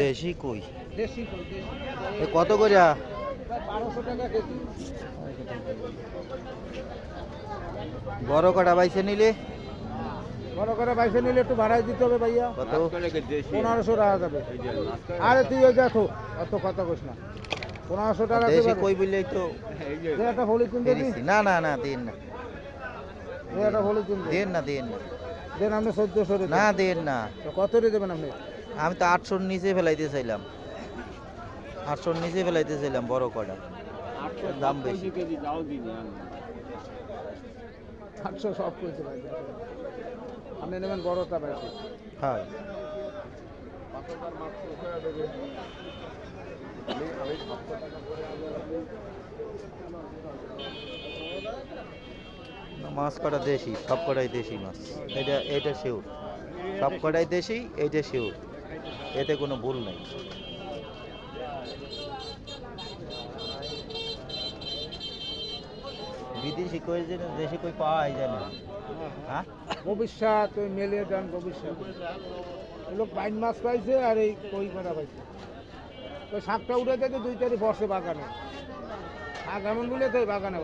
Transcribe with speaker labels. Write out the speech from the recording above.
Speaker 1: দেশি কই কত করিয়া?
Speaker 2: 1200 টাকা কেজি।
Speaker 1: বড় কটা বাইছে নিলে?
Speaker 2: বড় করে বাইসে নিলে একটু ভাড়ায় দিতে হবে ভাইয়া।
Speaker 1: কত?
Speaker 2: 1500 টাকা যাবে। আরে তুই ওই দেখো অত কথা কইস না। 1500 টাকা
Speaker 1: দেশি কই বললেই তো
Speaker 2: একটা হলি কিনতে দিই।
Speaker 1: না না না দেন না,
Speaker 2: একটা হলি কিনতে
Speaker 1: দেন না, দেন না,
Speaker 2: দেন আপনি 1400 রে
Speaker 1: না দেন না।
Speaker 2: তো কত রে দেবেন আপনি?
Speaker 1: আমি তো 800 নিচে ফেলাইতে চাইলাম, 800 নিচে ফেলাইতে চাইলাম বড় কটা। দাম বেশি।
Speaker 2: 800 সব কইতে ভাই। আপনি নেবেন বড়টা বেশি।
Speaker 1: হ্যাঁ মাছ কটা দেশি, সব কটাই দেশি মাছ। এটা শিওর, সব কটাই দেশি, এইটা শিওর, এতে কোনো ভুল নেই। বিদেশি কই যে দেশি কই পাওয়া যায় না। হ্যাঁ
Speaker 2: ভবিষ্যৎ ওই মেলিয়ে দেন ভবিষ্যৎ। লোক বাইন মাছ পাইছে আর এই কই করা পাইছে। তো শাকটা উঠে থেকে 2 তারিখ বসে বাগানে। শাক এমন বলে তো বাগানে